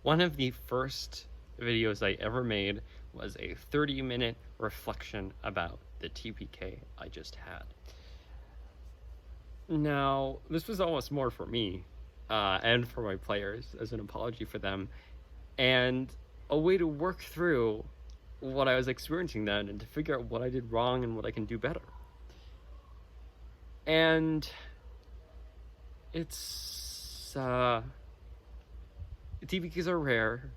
One of the first videos I ever made was a 30-minute reflection about the TPK I just had. Now, this was almost more for me and for my players as an apology for them, and a way to work through what I was experiencing then and to figure out what I did wrong and what I can do better. And it's TPKs are rare,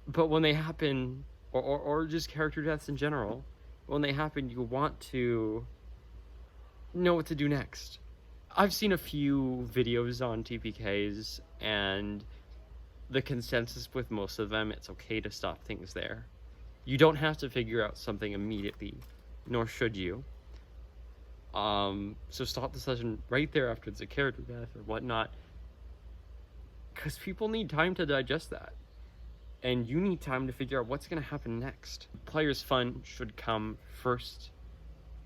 but when they happen, or just character deaths in general, when they happen, you want to know what to do next. I've seen a few videos on TPKs, and the consensus with most of them, it's okay to stop things there. You don't have to figure out something immediately, nor should you. So stop the session right there after it's a character death or whatnot, because people need time to digest that. And you need time to figure out what's going to happen next. Players' fun should come first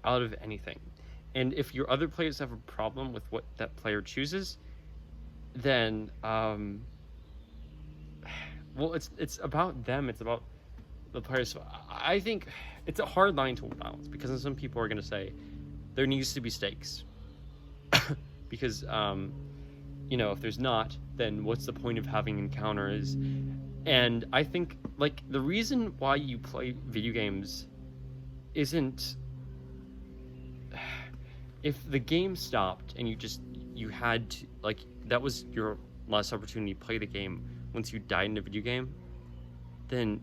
out of anything. And if your other players have a problem with what that player chooses, then, well, it's about them. It's about the players. I think it's a hard line to balance, because some people are going to say there needs to be stakes. Because, if there's not, then what's the point of having encounters? And I think, the reason why you play video games isn't... If the game stopped and you had to, that was your last opportunity to play the game once you died in a video game, then,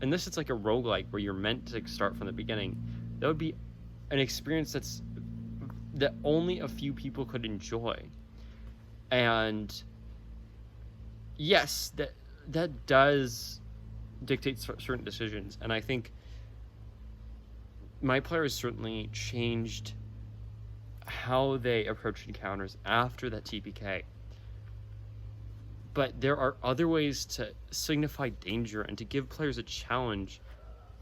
unless it's like a roguelike where you're meant to start from the beginning, that would be an experience that only a few people could enjoy. And yes, that does dictate certain decisions, and I think my players certainly changed how they approach encounters after that TPK. But there are other ways to signify danger and to give players a challenge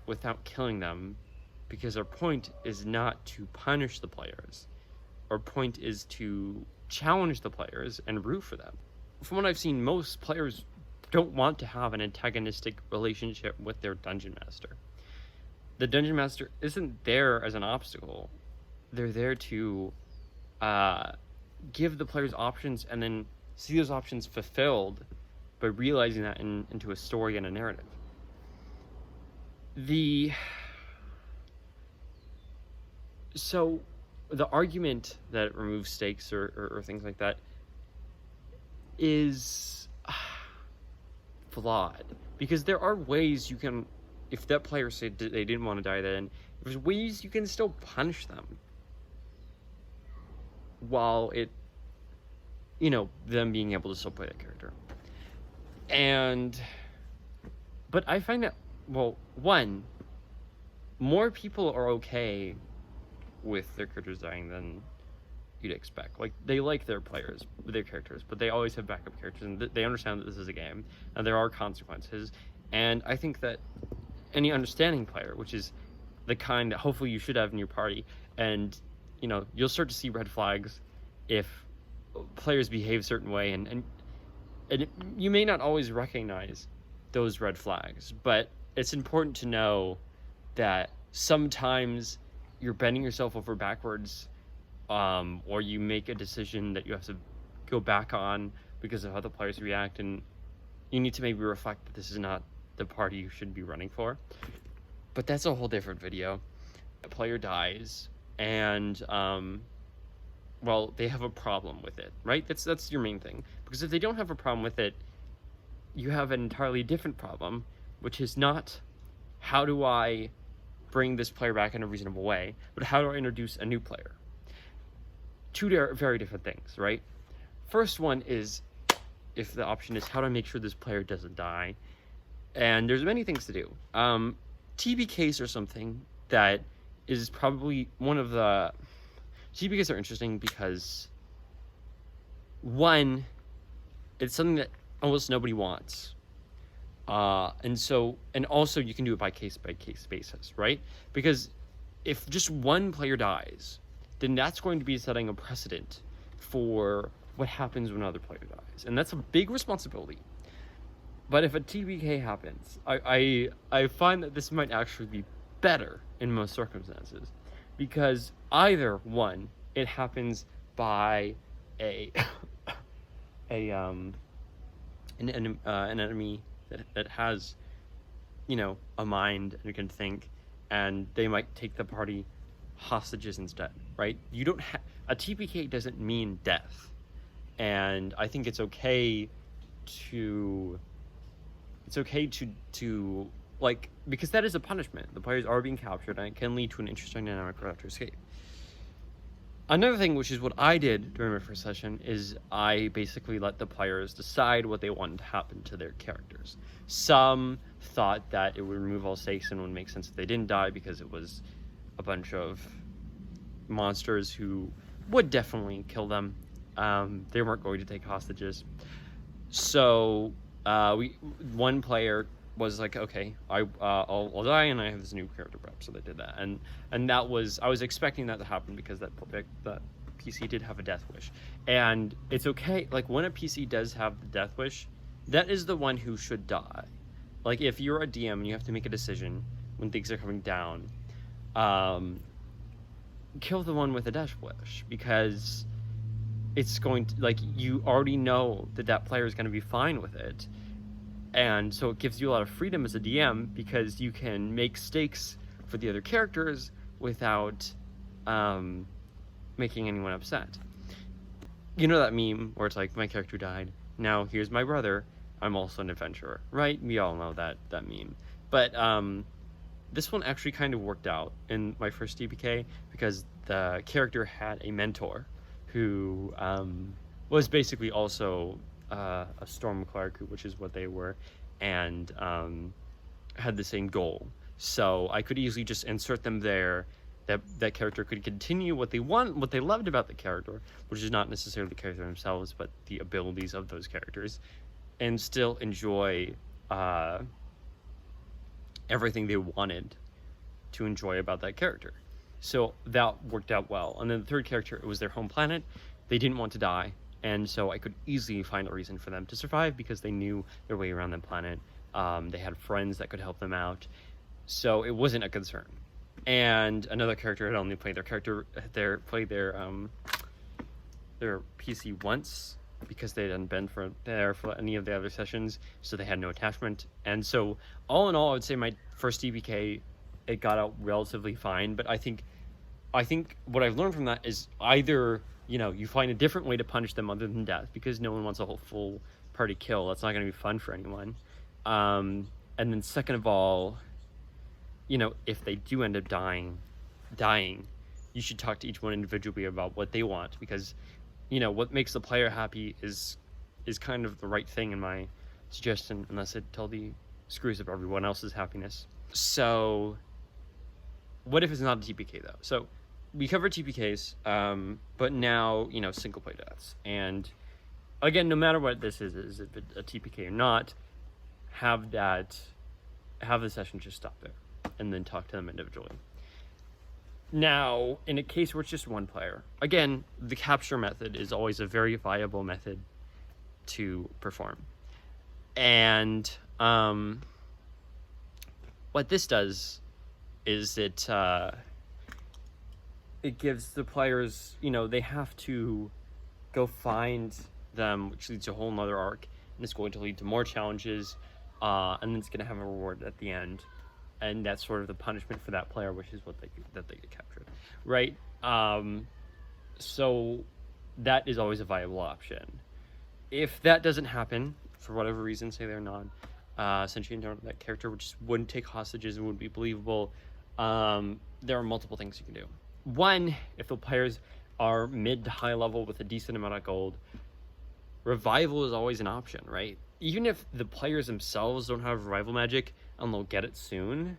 without killing them, because our point is not to punish the players. Our point is to challenge the players and root for them. From what I've seen, most players don't want to have an antagonistic relationship with their dungeon master. The dungeon master isn't there as an obstacle. They're there to give the players options and then see those options fulfilled by realizing that into a story and a narrative. So the argument that it removes stakes or things like that is flawed, because there are ways you can, if that player said they didn't want to die then, there's ways you can still punish them while them being able to still play that character. But I find that, well, one, more people are okay with their characters dying than you'd expect. They like their characters, but they always have backup characters, and they understand that this is a game and there are consequences. And I think that any understanding player, which is the kind that hopefully you should have in your party, and you'll start to see red flags if players behave a certain way, and you may not always recognize those red flags, but it's important to know that sometimes you're bending yourself over backwards, or you make a decision that you have to go back on because of how the players react, and you need to maybe reflect that this is not the party you should be running for. But that's a whole different video. A player dies, and they have a problem with it, right? That's your main thing. Because if they don't have a problem with it, you have an entirely different problem, which is not how do I bring this player back in a reasonable way, but how do I introduce a new player? Two very different things, right? First one is, if the option is how do I make sure this player doesn't die, and there's many things to do. TPKs are something that is probably one of the... TPKs are interesting because, one, it's something that almost nobody wants. And also you can do it by case basis, right? Because if just one player dies, then that's going to be setting a precedent for what happens when another player dies, and that's a big responsibility. But if a TPK happens, I find that this might actually be better in most circumstances, because either one, it happens by a an enemy that has, you know, a mind and can think, and they might take the party hostages instead, right? You don't a TPK doesn't mean death, and I think it's okay to like, because that is a punishment. The players are being captured, and it can lead to an interesting dynamic right after escape. Another thing, which is what I did during my first session, is I basically let the players decide what they wanted to happen to their characters. Some thought that it would remove all stakes and would make sense if they didn't die, because it was a bunch of monsters who would definitely kill them. They weren't going to take hostages. So one player was like, okay, I'll die and I have this new character prep, so they did that, and that was, I was expecting that to happen, because that PC did have a death wish, and it's okay. Like, when a PC does have the death wish, that is the one who should die. Like, if you're a DM and you have to make a decision when things are coming down, kill the one with a death wish, because it's going to, like, you already know that that player is going to be fine with it. And so it gives you a lot of freedom as a DM, because you can make stakes for the other characters without making anyone upset. You know that meme where it's like, my character died, now here's my brother, I'm also an adventurer, right? We all know that meme. But this one actually kind of worked out in my first TPK, because the character had a mentor who was basically also a storm cleric, which is what they were, and had the same goal. So I could easily just insert them there. That character could continue what they loved about the character, which is not necessarily the character themselves, but the abilities of those characters, and still enjoy everything they wanted to enjoy about that character. So that worked out well. And then the third character, it was their home planet. They didn't want to die, and so I could easily find a reason for them to survive, because they knew their way around the planet. They had friends that could help them out, so it wasn't a concern. And another character had only played their PC once, because they hadn't been there for any of the other sessions, so they had no attachment. And so all in all, I would say my first TPK, it got out relatively fine. But I think what I've learned from that is, either, you know, you find a different way to punish them other than death, because no one wants a whole full party kill. That's not going to be fun for anyone. And then second of all, you know, if they do end up dying, you should talk to each one individually about what they want, because, you know, what makes the player happy is kind of the right thing, in my suggestion, unless it totally screws up everyone else's happiness. So what if it's not a TPK though? So we covered TPKs, but now, you know, single play deaths. And again, no matter what this is it a TPK or not, have the session just stop there, and then talk to them individually. Now, in a case where it's just one player, again, the capture method is always a very viable method to perform. And what this does is it gives the players, you know, they have to go find them, which leads to a whole nother arc, and it's going to lead to more challenges, and then it's going to have a reward at the end. And that's sort of the punishment for that player, which is that they get captured, right? So that is always a viable option. If that doesn't happen, for whatever reason, say they're non-sentient, that character just wouldn't take hostages and wouldn't be believable, there are multiple things you can do. One, if the players are mid to high level with a decent amount of gold, revival is always an option, right? Even if the players themselves don't have revival magic and they'll get it soon,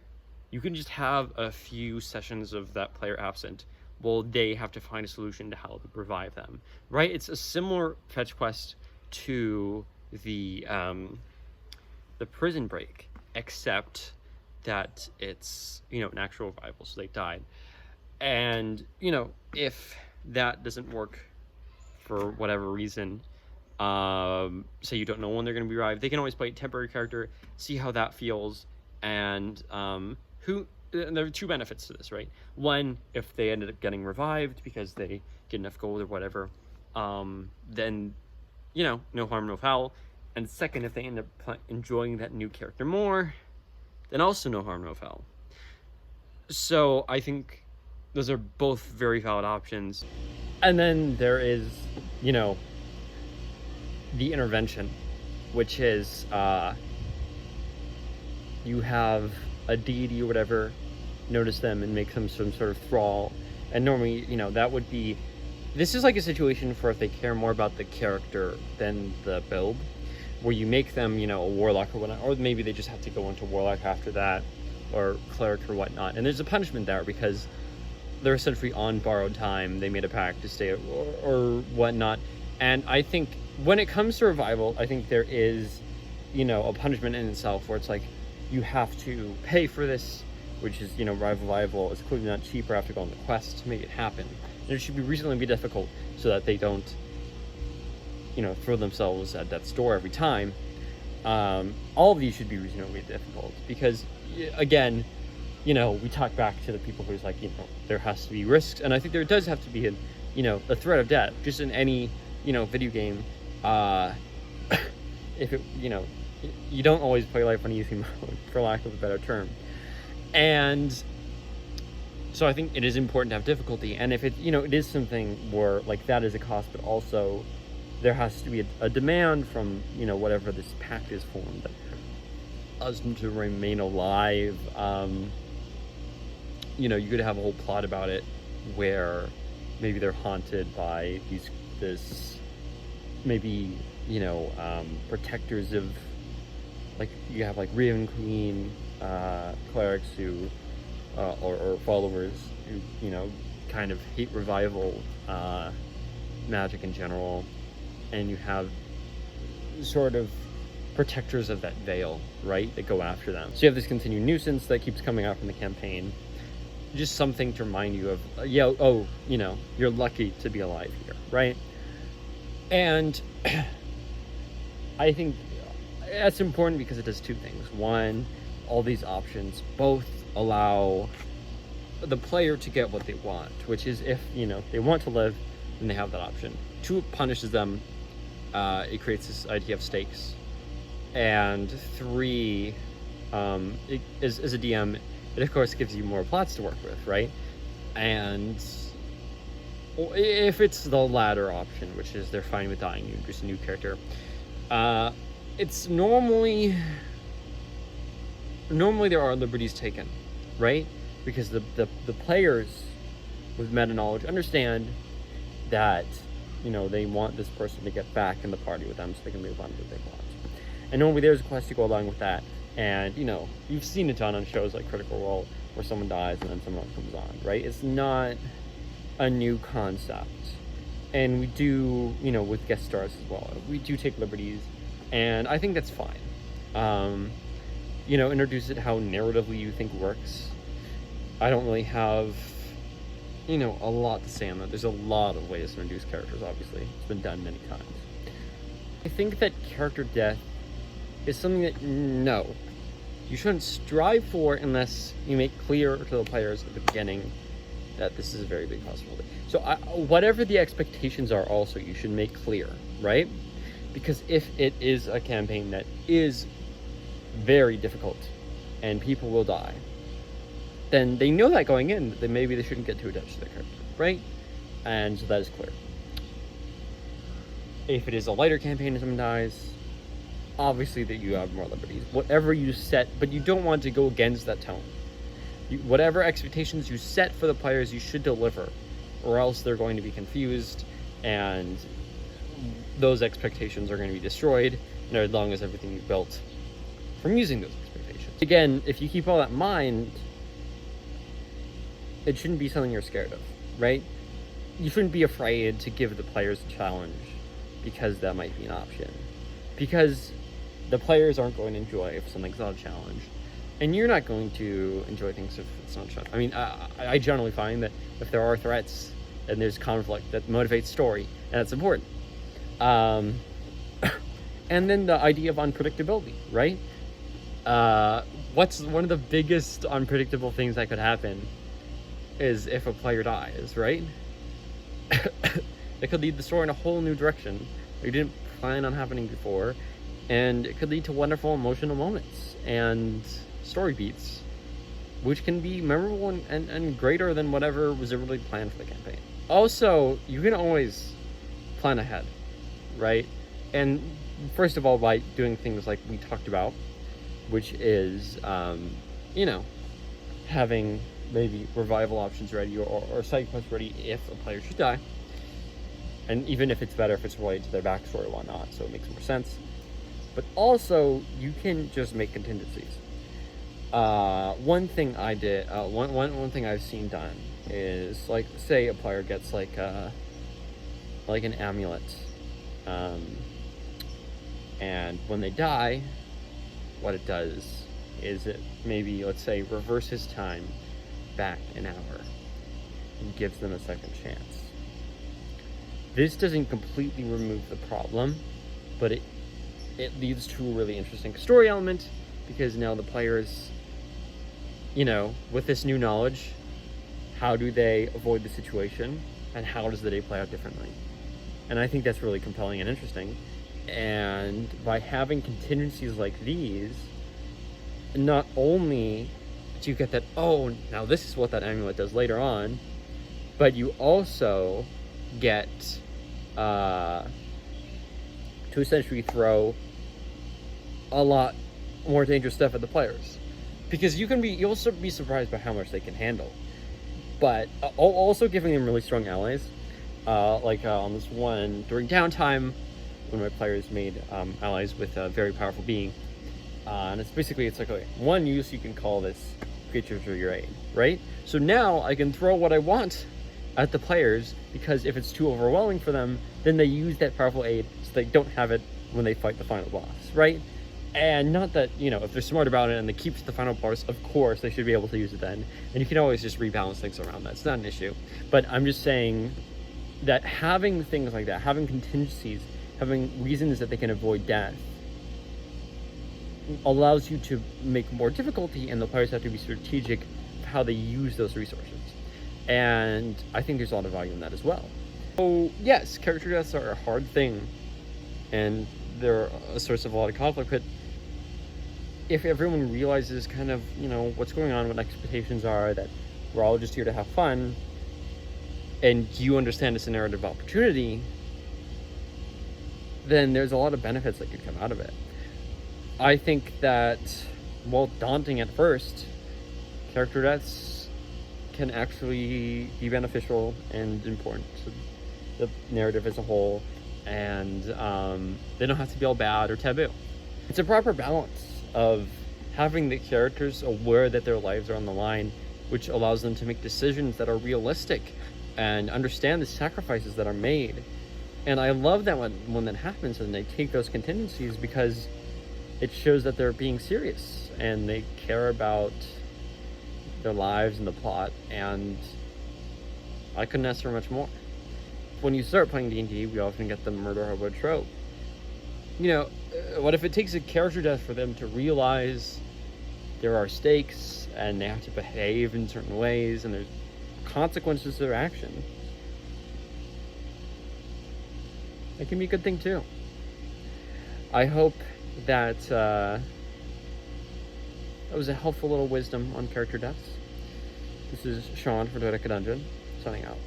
you can just have a few sessions of that player absent while they have to find a solution to how to revive them, right? It's a similar fetch quest to the prison break, except that it's, you know, an actual revival, so they died. And, you know, if that doesn't work for whatever reason, say you don't know when they're going to be revived, they can always play a temporary character, see how that feels, and and there are two benefits to this, right? One, if they ended up getting revived because they get enough gold or whatever, then, no harm, no foul. And second, if they end up enjoying that new character more, then also no harm, no foul. So I think those are both very valid options. And then there is, the intervention, which is you have a deity or whatever notice them and make them some sort of thrall. And normally, that would be... This is like a situation for if they care more about the character than the build, where you make them, a warlock or whatnot, or maybe they just have to go into warlock after that, or cleric or whatnot. And there's a punishment there because they're essentially on borrowed time. They made a pact to stay or whatnot. And I think when it comes to revival, I think there is, a punishment in itself where it's like you have to pay for this, which is, revival is clearly not cheap, or have to go on the quest to make it happen. And it should be reasonably difficult so that they don't, throw themselves at death's door every time. All of these should be reasonably difficult because, again, we talk back to the people who's like, there has to be risks, and I think there does have to be a threat of death, just in any, video game. If it, you don't always play life on easy mode, for lack of a better term. And so I think it is important to have difficulty, and if it, it is something where, like, that is a cost, but also there has to be a demand from, whatever this pact is formed that allows them to remain alive. You could have a whole plot about it where maybe they're haunted by this maybe, protectors of, like, you have like Raven Queen clerics who or followers who, kind of hate revival magic in general, and you have sort of protectors of that veil, right, that go after them. So you have this continued nuisance that keeps coming out from the campaign. Just something to remind you of, you're lucky to be alive here, right? And I think that's important because it does two things. One, all these options both allow the player to get what they want, which is if, they want to live, then they have that option. Two, it punishes them. It creates this idea of stakes. And three, as a DM, it of course gives you more plots to work with, right? And if it's the latter option, which is they're fine with dying, you introduce a new character, it's normally there are liberties taken, right? Because the players with meta knowledge understand that, they want this person to get back in the party with them so they can move on to what they want. And normally there's a quest to go along with that. And, you've seen it done on shows like Critical Role where someone dies and then someone comes on, right? It's not a new concept. And we do, with guest stars as well, we do take liberties, and I think that's fine. Introduce it how narratively you think works. I don't really have, a lot to say on that. There's a lot of ways to introduce characters, obviously. It's been done many times. I think that character death is something that, no, you shouldn't strive for unless you make clear to the players at the beginning that this is a very big possibility. So whatever the expectations are also, you should make clear, right? Because if it is a campaign that is very difficult and people will die, then they know that going in, that maybe they shouldn't get too attached to their character, right? And so that is clear. If it is a lighter campaign and someone dies, obviously that you have more liberties. Whatever you set, but you don't want to go against that tone. Whatever expectations you set for the players, you should deliver, or else they're going to be confused, and those expectations are going to be destroyed, as long as everything you built from using those expectations. Again, if you keep all that in mind, it shouldn't be something you're scared of, right? You shouldn't be afraid to give the players a challenge because that might be an option. Because the players aren't going to enjoy if something's not a challenge. And you're not going to enjoy things if it's not a challenge. I mean, I generally find that if there are threats and there's conflict that motivates story, and that's important. And then the idea of unpredictability, right? What's one of the biggest unpredictable things that could happen is if a player dies, right? It could lead the story in a whole new direction that you didn't plan on happening before, and it could lead to wonderful emotional moments and story beats, which can be memorable and greater than whatever was originally planned for the campaign. Also, you can always plan ahead, right? And first of all, by doing things like we talked about, which is, having maybe revival options ready or side quests ready if a player should die. And even if it's better if it's related to their backstory or whatnot, so it makes more sense. But also, you can just make contingencies. One thing I did, one thing I've seen done is, like, say a player gets like an amulet, and when they die, what it does is it maybe, let's say, reverses time back an hour and gives them a second chance. This doesn't completely remove the problem, but it leads to a really interesting story element, because now the players, with this new knowledge, how do they avoid the situation, and how does the day play out differently? And I think that's really compelling and interesting. And by having contingencies like these, not only do you get that, oh, now this is what that amulet does later on, but you also get to essentially throw a lot more dangerous stuff at the players, because you'll also be surprised by how much they can handle. But also giving them really strong allies, on this one during downtime, one of my players made allies with a very powerful being, and it's like, okay, one use you can call this creature for your aid, right? So now I can throw what I want at the players, because if it's too overwhelming for them, then they use that powerful aid so they don't have it when they fight the final boss, right? And not that, if they're smart about it and they keep to the final boss, of course they should be able to use it then, and you can always just rebalance things around that. It's not an issue. But I'm just saying that having things like that, having contingencies, having reasons that they can avoid death, allows you to make more difficulty, and the players have to be strategic of how they use those resources. And I think there's a lot of value in that as well. So yes, character deaths are a hard thing, and they're a source of a lot of conflict, but if everyone realizes kind of, what's going on, what expectations are, that we're all just here to have fun, and you understand it's a narrative opportunity, then there's a lot of benefits that could come out of it. I think that, while daunting at first, character deaths can actually be beneficial and important to the narrative as a whole, and they don't have to be all bad or taboo. It's a proper balance of having the characters aware that their lives are on the line, which allows them to make decisions that are realistic and understand the sacrifices that are made. And I love that when that happens and they take those contingencies, because it shows that they're being serious and they care about their lives and the plot, and I couldn't ask for much more. When you start playing D&D, we often get the murder hobo trope. What if it takes a character death for them to realize there are stakes and they have to behave in certain ways and there's consequences to their action? It can be a good thing too. I hope that that was a helpful little wisdom on character deaths. This is Sean from Dodeca Dungeon, signing out.